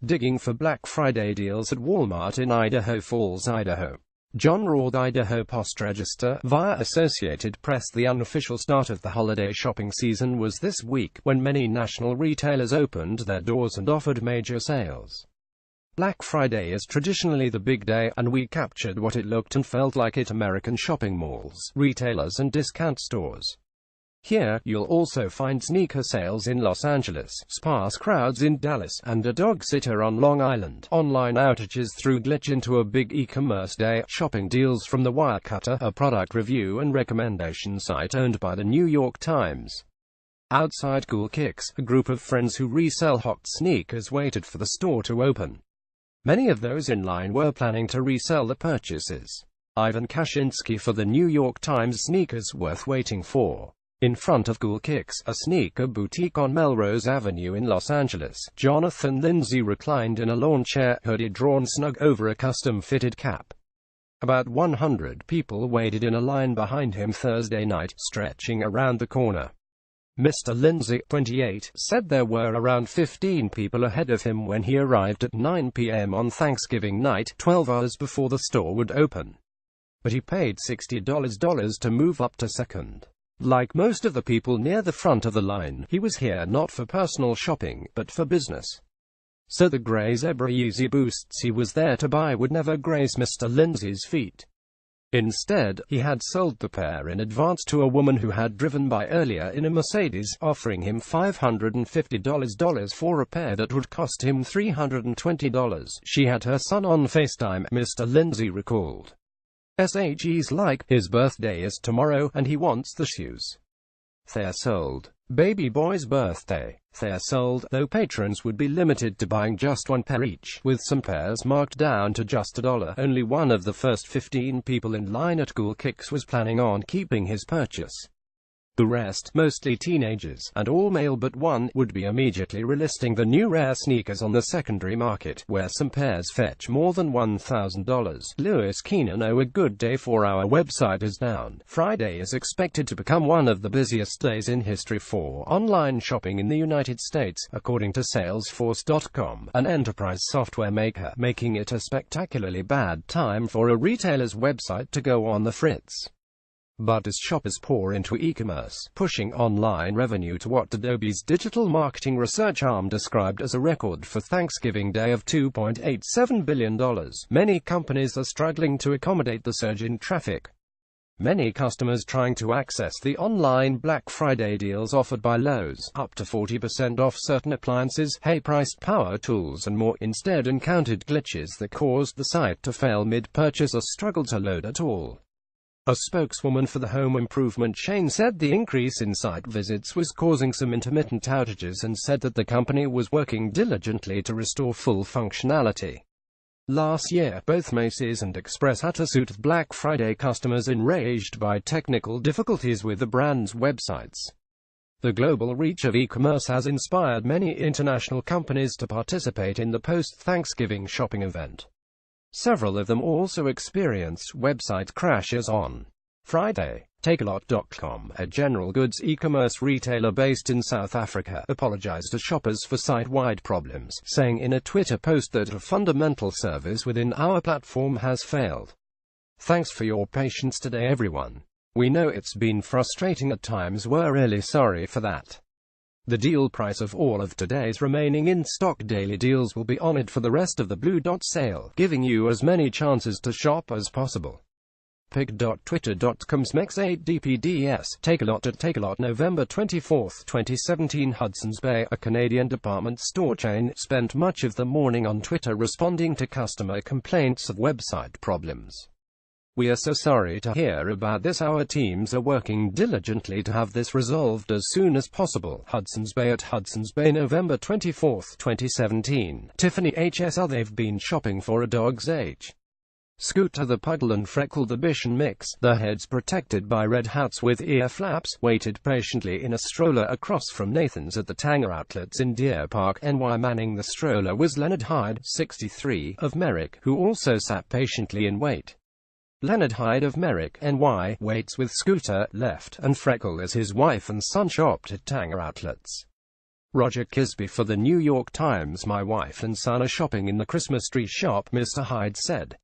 Digging for Black Friday deals at Walmart in Idaho Falls, Idaho. John Roth, Idaho Post Register, via Associated Press. The unofficial start of the holiday shopping season was this week, when many national retailers opened their doors and offered major sales. Black Friday is traditionally the big day, and we captured what it looked and felt like at American shopping malls, retailers and discount stores. Here, you'll also find sneaker sales in Los Angeles, sparse crowds in Dallas, and a dog sitter on Long Island. Online outages threw glitch into a big e-commerce day. Shopping deals from the Wirecutter, a product review and recommendation site owned by the New York Times. Outside Cool Kicks, a group of friends who resell hot sneakers waited for the store to open. Many of those in line were planning to resell the purchases. Ivan Kashinsky for the New York Times. Sneakers worth waiting for. In front of Cool Kicks, a sneaker boutique on Melrose Avenue in Los Angeles, Jonathan Lindsay reclined in a lawn chair, hoodie drawn snug over a custom-fitted cap. About 100 people waited in a line behind him Thursday night, stretching around the corner. Mr. Lindsay, 28, said there were around 15 people ahead of him when he arrived at 9 p.m. on Thanksgiving night, 12 hours before the store would open. But he paid $60 to move up to second. Like most of the people near the front of the line, he was here not for personal shopping, but for business. So the gray Zebra Yeezy Boosts he was there to buy would never grace Mr. Lindsay's feet. Instead, he had sold the pair in advance to a woman who had driven by earlier in a Mercedes, offering him $550 for a pair that would cost him $320. She had her son on FaceTime, Mr. Lindsay recalled. SHE's like, his birthday is tomorrow, and he wants the shoes. They're sold. Baby boy's birthday. They're sold, though patrons would be limited to buying just one pair each, with some pairs marked down to just $1. Only one of the first 15 people in line at Cool Kicks was planning on keeping his purchase. The rest, mostly teenagers, and all male but one, would be immediately relisting the new rare sneakers on the secondary market, where some pairs fetch more than $1,000. Lewis Keenan. Oh, a good day for our website is down. Friday is expected to become one of the busiest days in history for online shopping in the United States, according to Salesforce.com, an enterprise software maker, making it a spectacularly bad time for a retailer's website to go on the fritz. But as shoppers pour into e-commerce, pushing online revenue to what Adobe's digital marketing research arm described as a record for Thanksgiving Day of $2.87 billion, many companies are struggling to accommodate the surge in traffic. Many customers trying to access the online Black Friday deals offered by Lowe's, up to 40% off certain appliances, high-priced power tools and more, instead encountered glitches that caused the site to fail mid-purchase or struggle to load at all. A spokeswoman for the home improvement chain said the increase in site visits was causing some intermittent outages and said that the company was working diligently to restore full functionality. Last year, both Macy's and Express had to suit Black Friday customers enraged by technical difficulties with the brand's websites. The global reach of e-commerce has inspired many international companies to participate in the post-Thanksgiving shopping event. Several of them also experienced website crashes on Friday. Takealot.com, a general goods e-commerce retailer based in South Africa, apologized to shoppers for site-wide problems, saying in a Twitter post that a fundamental service within our platform has failed. Thanks for your patience today, everyone. We know it's been frustrating at times. We're really sorry for that. The deal price of all of today's remaining in-stock daily deals will be honored for the rest of the Blue Dot sale, giving you as many chances to shop as possible. Pig.twitter.com/8dpds. Takealot at Takealot. November 24, 2017. Hudson's Bay, a Canadian department store chain, spent much of the morning on Twitter responding to customer complaints of website problems. We are so sorry to hear about this. Our teams are working diligently to have this resolved as soon as possible. Hudson's Bay at Hudson's Bay. November 24, 2017. Tiffany H.S. They've been shopping for a dog's age. Scooter the Puggle and Freckle the Bichon mix, their heads protected by red hats with ear flaps, waited patiently in a stroller across from Nathan's at the Tanger Outlets in Deer Park, NY. Manning the stroller was Leonard Hyde, 63, of Merrick, who also sat patiently in wait. Leonard Hyde of Merrick, NY, waits with Scooter, left, and Freckle as his wife and son shopped at Tanger Outlets. Roger Kisby for the New York Times. My wife and son are shopping in the Christmas tree shop, Mr. Hyde said.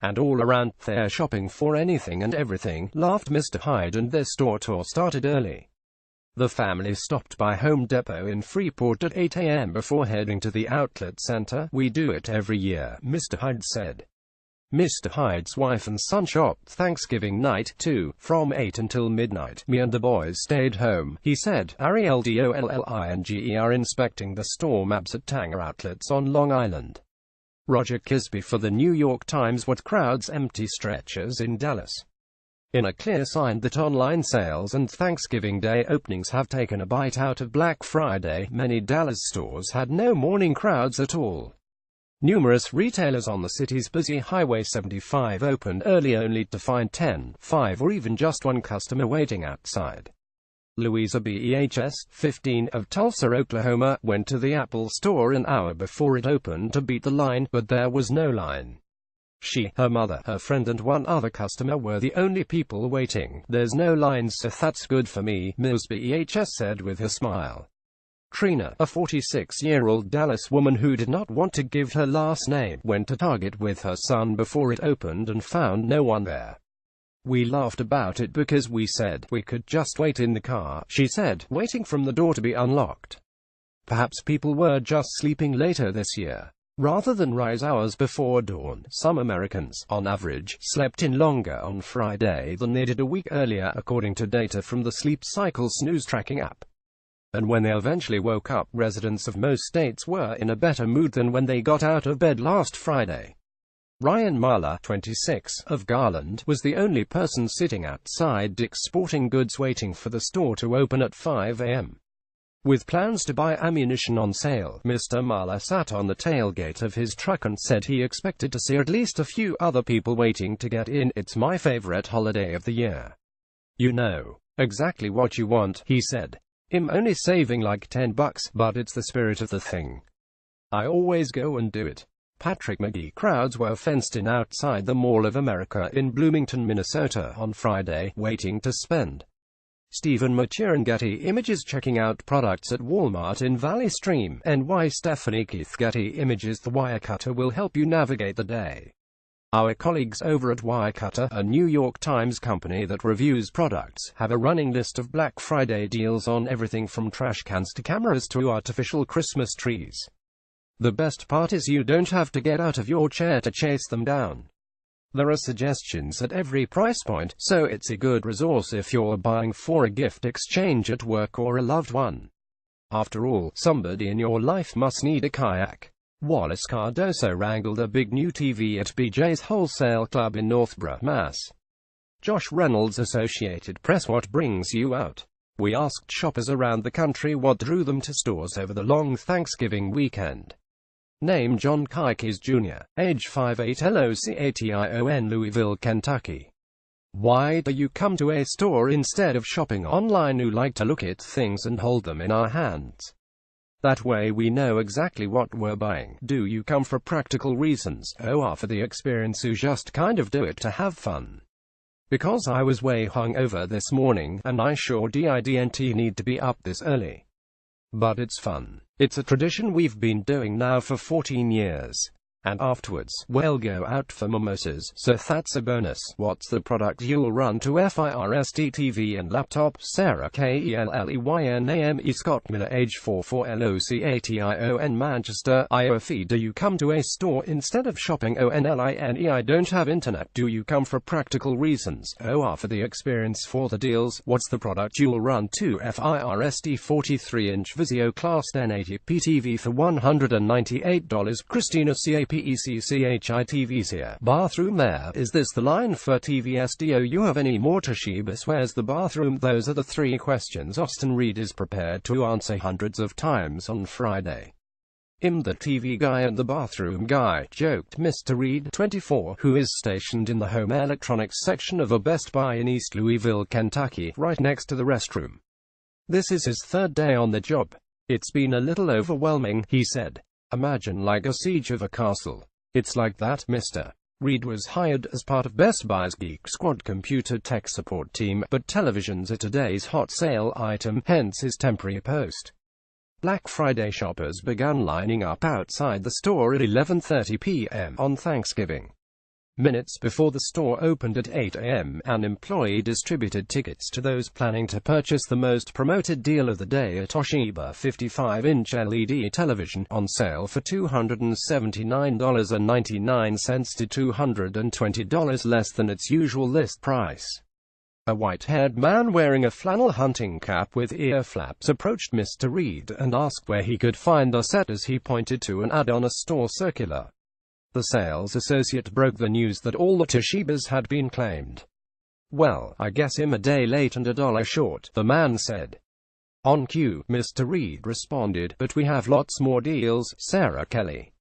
And all around, they're shopping for anything and everything, laughed Mr. Hyde, and their store tour started early. The family stopped by Home Depot in Freeport at 8 a.m. before heading to the outlet center. We do it every year, Mr. Hyde said. Mr. Hyde's wife and son shopped Thanksgiving night, too, from 8 until midnight. Me and the boys stayed home, he said. RELDOLLINGE are inspecting the store maps at Tanger Outlets on Long Island. Roger Kisby for the New York Times. What crowds empty stretchers in Dallas. In a clear sign that online sales and Thanksgiving Day openings have taken a bite out of Black Friday, many Dallas stores had no morning crowds at all. Numerous retailers on the city's busy Highway 75 opened early only to find 10, 5 or even just one customer waiting outside. Louisa Behs, 15, of Tulsa, Oklahoma, went to the Apple store an hour before it opened to beat the line, but there was no line. She, her mother, her friend and one other customer were the only people waiting. There's no lines, so that's good for me, Ms. Behs said with a smile. Trina, a 46-year-old Dallas woman who did not want to give her last name, went to Target with her son before it opened and found no one there. We laughed about it because we said we could just wait in the car, she said, waiting from the door to be unlocked. Perhaps people were just sleeping later this year. Rather than rise hours before dawn, some Americans, on average, slept in longer on Friday than they did a week earlier, according to data from the Sleep Cycle snooze tracking app. And when they eventually woke up, residents of most states were in a better mood than when they got out of bed last Friday. Ryan Marler, 26, of Garland, was the only person sitting outside Dick's Sporting Goods waiting for the store to open at 5 a.m. With plans to buy ammunition on sale, Mr. Marler sat on the tailgate of his truck and said he expected to see at least a few other people waiting to get in. It's my favorite holiday of the year. You know exactly what you want, he said. I'm only saving like $10, but it's the spirit of the thing. I always go and do it. Patrick McGee. Crowds were fenced in outside the Mall of America in Bloomington, Minnesota on Friday, waiting to spend. Stephen Maturin. Getty Images. Checking out products at Walmart in Valley Stream, NY. Stephanie Keith. Getty Images. The Wirecutter will help you navigate the day. Our colleagues over at Wirecutter, a New York Times company that reviews products, have a running list of Black Friday deals on everything from trash cans to cameras to artificial Christmas trees. The best part is you don't have to get out of your chair to chase them down. There are suggestions at every price point, so it's a good resource if you're buying for a gift exchange at work or a loved one. After all, somebody in your life must need a kayak. Wallace Cardoso wrangled a big new TV at BJ's Wholesale Club in Northborough, Mass. Josh Reynolds, Associated Press. What brings you out? We asked shoppers around the country what drew them to stores over the long Thanksgiving weekend. Name: John Kikes Jr., age 58, LOCATION, Louisville, Kentucky. Why do you come to a store instead of shopping online? We like to look at things and hold them in our hands. That way we know exactly what we're buying. Do you come for practical reasons, or for the experience? You just kind of do it to have fun? Because I was way hungover this morning, and I sure didn't need to be up this early. But it's fun. It's a tradition we've been doing now for 14 years. And afterwards, we'll go out for mimosas, so that's a bonus. What's the product you'll run to? FIRST TV and laptop. Sarah KELLEYNAME. Scott Miller, age 44, LOCATION, Manchester, IOFE. Do you come to a store instead of shopping? ONLINE. I don't have internet. Do you come for practical reasons, or for the experience? For the deals. What's the product you'll run to? FIRST 43-inch Vizio Class 1080p TV for $198. Christina CAPECCHITVs. Bathroom. There. Is this the line for TVS? Do you have any more? Toshiba. Where's the bathroom? Those are the three questions Austin Reed is prepared to answer hundreds of times on Friday. I'm the TV guy and the bathroom guy, joked Mr. Reed, 24, who is stationed in the home electronics section of a Best Buy in East Louisville, Kentucky, right next to the restroom. This is his third day on the job. It's been a little overwhelming, he said. Imagine like a siege of a castle. It's like that. Mr. Reed was hired as part of Best Buy's Geek Squad computer tech support team, but televisions are today's hot sale item, hence his temporary post. Black Friday shoppers began lining up outside the store at 11:30 p.m. on Thanksgiving. Minutes before the store opened at 8 a.m., an employee distributed tickets to those planning to purchase the most promoted deal of the day, a Toshiba 55-inch LED television, on sale for $279.99 to $220 less than its usual list price. A white-haired man wearing a flannel hunting cap with ear flaps approached Mr. Reed and asked where he could find the set as he pointed to an ad on a store circular. The sales associate broke the news that all the Toshibas had been claimed. "Well, I guess I'm a day late and $1 short," the man said. "On cue," Mr. Reed responded, "but we have lots more deals." Sarah Kelly